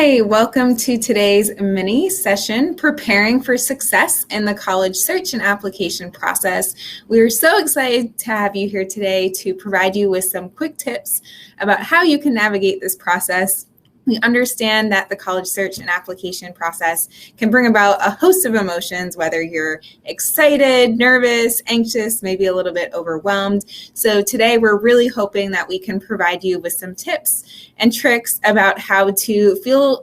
Hey, welcome to today's mini session, Preparing for Success in the College Search and Application Process. We are so excited to have you here today to provide you with some quick tips about how you can navigate this process. We understand that the college search and application process can bring about a host of emotions, whether you're excited, nervous, anxious, maybe a little bit overwhelmed. So today we're really hoping that we can provide you with some tips and tricks about how to feel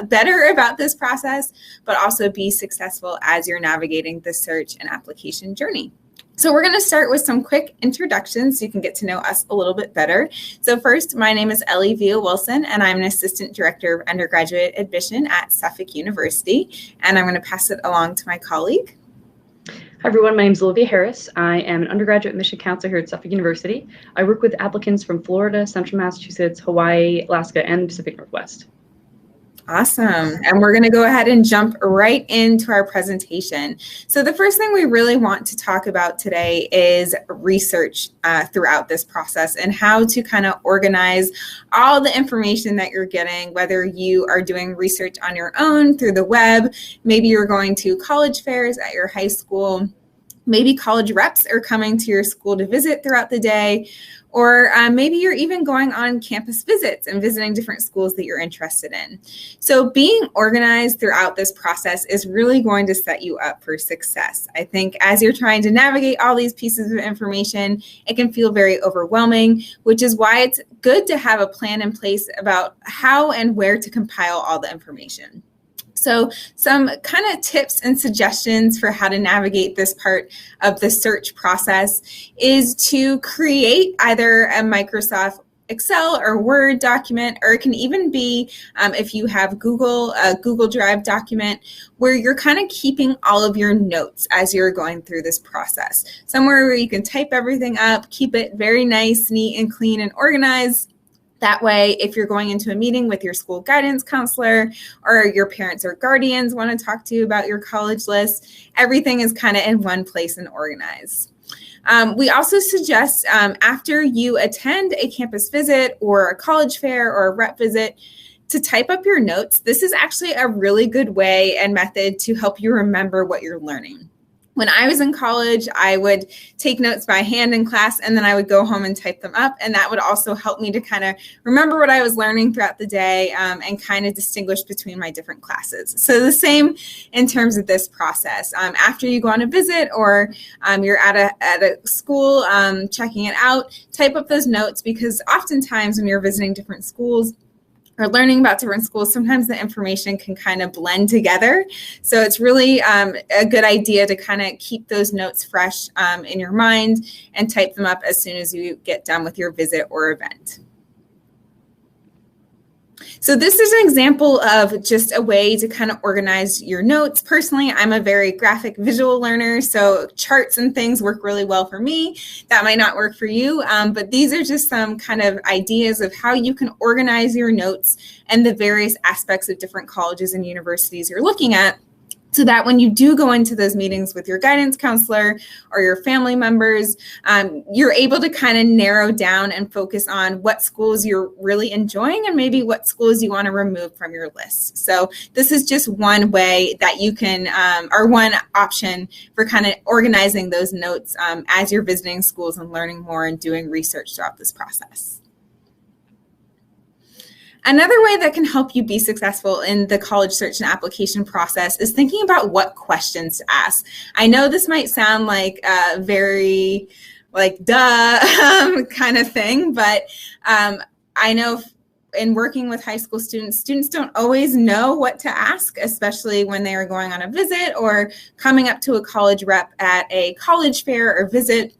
better about this process, but also be successful as you're navigating the search and application journey. So we're going to start with some quick introductions so you can get to know us a little bit better. So first, my name is Ellie Via Wilson, and I'm an Assistant Director of Undergraduate Admission at Suffolk University. And I'm going to pass it along to my colleague. Hi everyone, my name is Olivia Harris. I am an undergraduate admission counselor here at Suffolk University. I work with applicants from Florida, Central Massachusetts, Hawaii, Alaska, and the Pacific Northwest. Awesome. And we're going to go ahead and jump right into our presentation. So the first thing we really want to talk about today is research throughout this process and how to kind of organize all the information that you're getting, whether you are doing research on your own through the web, maybe you're going to college fairs at your high school, maybe college reps are coming to your school to visit throughout the day, or maybe you're even going on campus visits and visiting different schools that you're interested in. So being organized throughout this process is really going to set you up for success. I think as you're trying to navigate all these pieces of information, it can feel very overwhelming, which is why it's good to have a plan in place about how and where to compile all the information. So some kind of tips and suggestions for how to navigate this part of the search process is to create either a Microsoft Excel or Word document, or it can even be, if you have a Google Drive document, where you're kind of keeping all of your notes as you're going through this process. Somewhere where you can type everything up, keep it very nice, neat, and clean and organized. That way, if you're going into a meeting with your school guidance counselor or your parents or guardians want to talk to you about your college list, everything is kind of in one place and organized. We also suggest after you attend a campus visit or a college fair or a rep visit, to type up your notes. This is actually a really good way and method to help you remember what you're learning. When I was in college, I would take notes by hand in class, and then I would go home and type them up. And that would also help me to kind of remember what I was learning throughout the day and kind of distinguish between my different classes. So the same in terms of this process. After you go on a visit or you're at a school checking it out, type up those notes, because oftentimes when you're visiting different schools, or learning about different schools, sometimes the information can kind of blend together. So it's really a good idea to kind of keep those notes fresh in your mind and type them up as soon as you get done with your visit or event. So this is an example of just a way to kind of organize your notes. Personally, I'm a very graphic visual learner, so charts and things work really well for me. That might not work for you, but these are just some kind of ideas of how you can organize your notes and the various aspects of different colleges and universities you're looking at, so that when you do go into those meetings with your guidance counselor or your family members, you're able to kind of narrow down and focus on what schools you're really enjoying and maybe what schools you want to remove from your list. So this is just one way that you can, or one option for kind of organizing those notes as you're visiting schools and learning more and doing research throughout this process. Another way that can help you be successful in the college search and application process is thinking about what questions to ask. I know this might sound like a very duh kind of thing, but I know in working with high school students don't always know what to ask, especially when they are going on a visit or coming up to a college rep at a college fair or visit.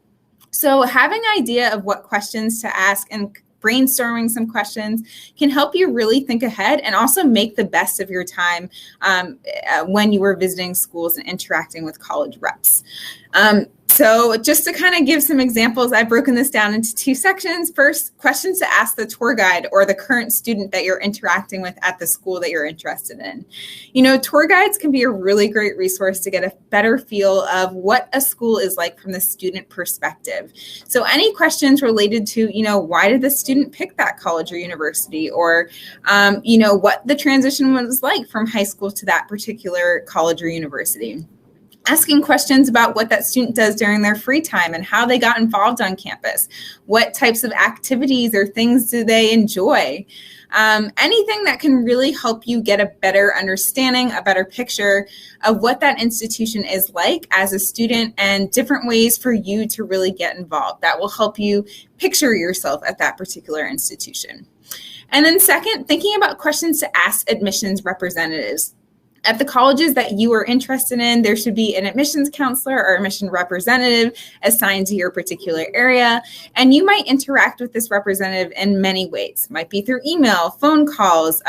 So having an idea of what questions to ask and brainstorming some questions can help you really think ahead and also make the best of your time when you were visiting schools and interacting with college reps. So just to kind of give some examples, I've broken this down into two sections. First, questions to ask the tour guide or the current student that you're interacting with at the school that you're interested in. Tour guides can be a really great resource to get a better feel of what a school is like from the student perspective. So any questions related to, why did the student pick that college or university, or, what the transition was like from high school to that particular college or university. Asking questions about what that student does during their free time and how they got involved on campus. What types of activities or things do they enjoy? Anything that can really help you get a better understanding, a better picture of what that institution is like as a student, and different ways for you to really get involved. That will help you picture yourself at that particular institution. And then second, thinking about questions to ask admissions representatives. At the colleges that you are interested in, there should be an admissions counselor or admission representative assigned to your particular area. And you might interact with this representative in many ways. It might be through email, phone calls,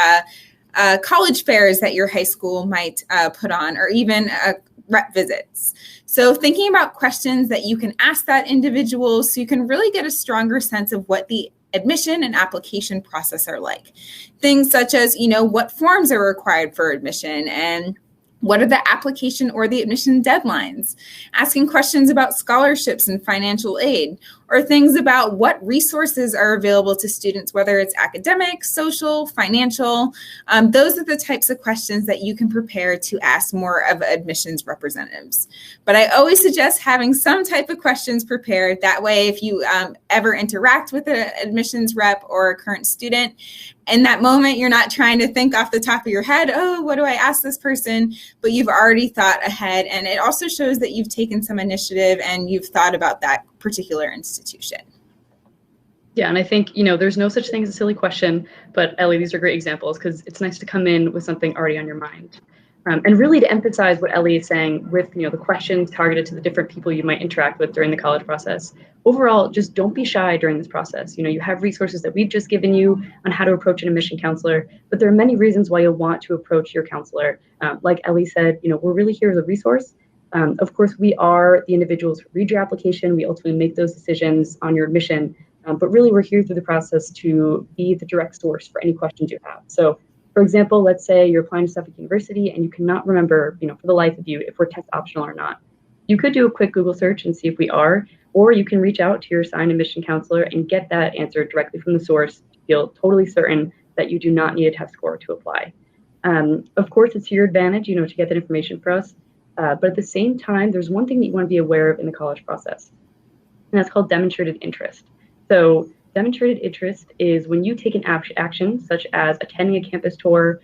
college fairs that your high school might put on, or even rep visits. So thinking about questions that you can ask that individual so you can really get a stronger sense of what the admission and application process are like. Things such as, what forms are required for admission and what are the application or the admission deadlines? Asking questions about scholarships and financial aid, or things about what resources are available to students, whether it's academic, social, financial. Those are the types of questions that you can prepare to ask more of admissions representatives. But I always suggest having some type of questions prepared. That way, if you ever interact with an admissions rep or a current student, in that moment, you're not trying to think off the top of your head, oh, what do I ask this person? But you've already thought ahead. And it also shows that you've taken some initiative and you've thought about that particular institution. Yeah, and I think, there's no such thing as a silly question, but Ellie, these are great examples because it's nice to come in with something already on your mind. And really to emphasize what Ellie is saying with, the questions targeted to the different people you might interact with during the college process. Overall, just don't be shy during this process. You have resources that we've just given you on how to approach an admission counselor, but there are many reasons why you'll want to approach your counselor. Like Ellie said, we're really here as a resource. Of course, we are the individuals who read your application. We ultimately make those decisions on your admission, but really we're here through the process to be the direct source for any questions you have. So for example, let's say you're applying to Suffolk University and you cannot remember, for the life of you, if we're test optional or not. You could do a quick Google search and see if we are, or you can reach out to your assigned admission counselor and get that answer directly from the source to feel totally certain that you do not need a test score to apply. Of course, it's to your advantage, to get that information for us. But at the same time, there's one thing that you want to be aware of in the college process, and that's called demonstrated interest. So demonstrated interest is when you take an action, such as attending a campus tour,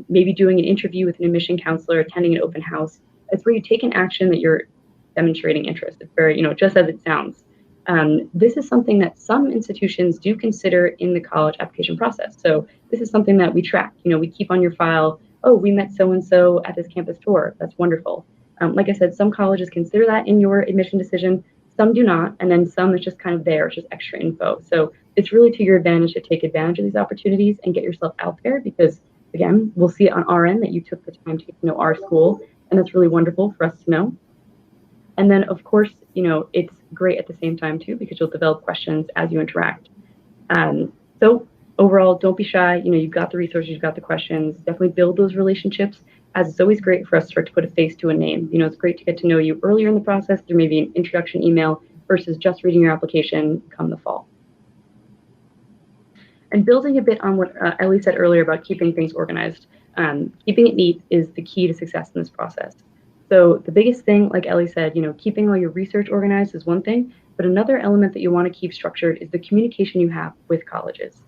maybe doing an interview with an admission counselor, attending an open house. It's where you take an action that you're demonstrating interest. It's very, just as it sounds. This is something that some institutions do consider in the college application process. So this is something that we track. We keep on your file, oh, we met so-and-so at this campus tour. That's wonderful. Like I said, some colleges consider that in your admission decision. Some do not, and then some is just kind of there, it's just extra info. So it's really to your advantage to take advantage of these opportunities and get yourself out there because, again, we'll see it on our end that you took the time to get to know our school, and that's really wonderful for us to know. And then, of course, it's great at the same time, too, because you'll develop questions as you interact. So overall, don't be shy. You've got the resources, you've got the questions. Definitely build those relationships, as it's always great for us to put a face to a name. It's great to get to know you earlier in the process through maybe an introduction email versus just reading your application come the fall. And building a bit on what Ellie said earlier about keeping things organized, keeping it neat is the key to success in this process. So the biggest thing, like Ellie said, keeping all your research organized is one thing, but another element that you want to keep structured is the communication you have with colleges.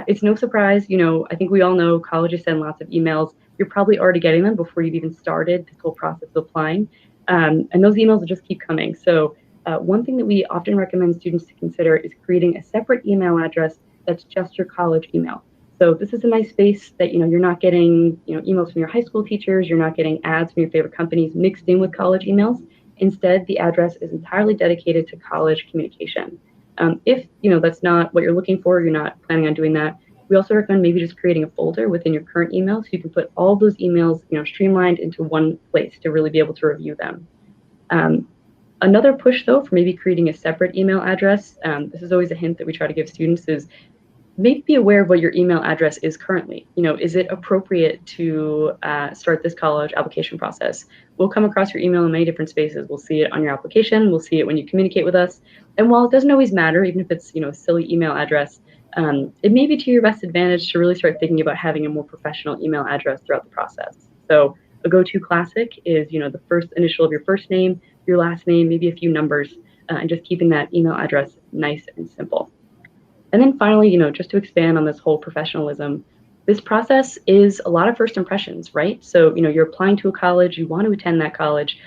It's no surprise, I think we all know colleges send lots of emails. You're probably already getting them before you've even started this whole process of applying. And those emails will just keep coming. So one thing that we often recommend students to consider is creating a separate email address that's just your college email. So this is a nice space that, you're not getting, emails from your high school teachers, you're not getting ads from your favorite companies mixed in with college emails. Instead, the address is entirely dedicated to college communication. If, that's not what you're looking for, you're not planning on doing that, we also recommend maybe just creating a folder within your current email so you can put all those emails, streamlined into one place to really be able to review them. Another push though for maybe creating a separate email address, this is always a hint that we try to give students, is maybe be aware of what your email address is currently. Is it appropriate to start this college application process? We'll come across your email in many different spaces. We'll see it on your application. We'll see it when you communicate with us. And while it doesn't always matter, even if it's a silly email address, it may be to your best advantage to really start thinking about having a more professional email address throughout the process. So a go-to classic is the first initial of your first name, your last name, maybe a few numbers, and just keeping that email address nice and simple. And then finally, just to expand on this whole professionalism, this process is a lot of first impressions, right? So, you're applying to a college, you want to attend that college,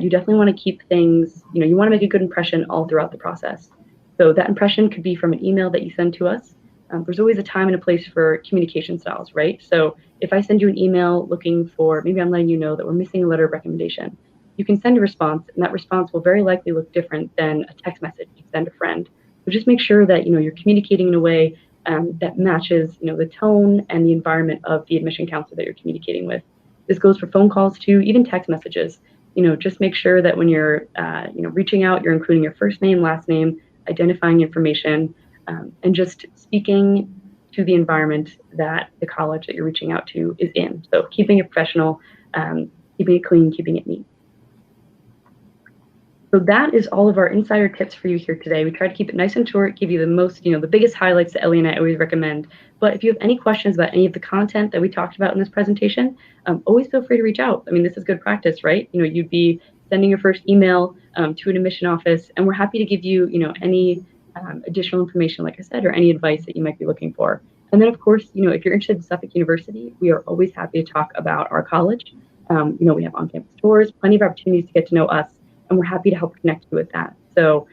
you definitely want to keep things, you want to make a good impression all throughout the process. So that impression could be from an email that you send to us. There's always a time and a place for communication styles, right? So if I send you an email looking for, maybe I'm letting you know that we're missing a letter of recommendation, you can send a response, and that response will very likely look different than a text message you send a friend. So just make sure that you're communicating in a way that matches the tone and the environment of the admission counselor that you're communicating with. This goes for phone calls too, even text messages. Just make sure that when you're reaching out, you're including your first name, last name, identifying information, and just speaking to the environment that the college that you're reaching out to is in. So keeping it professional, keeping it clean, keeping it neat. So that is all of our insider tips for you here today. We try to keep it nice and short, give you the most, the biggest highlights that Ellie and I always recommend. But if you have any questions about any of the content that we talked about in this presentation, always feel free to reach out. I mean, this is good practice, right? You'd be sending your first email to an admission office, and we're happy to give you, any additional information, like I said, or any advice that you might be looking for. And then, of course, if you're interested in Suffolk University, we are always happy to talk about our college. We have on-campus tours, plenty of opportunities to get to know us, and we're happy to help connect you with that. So,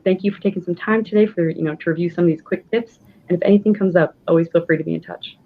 thank you for taking some time today for, to review some of these quick tips. And if anything comes up, always feel free to be in touch.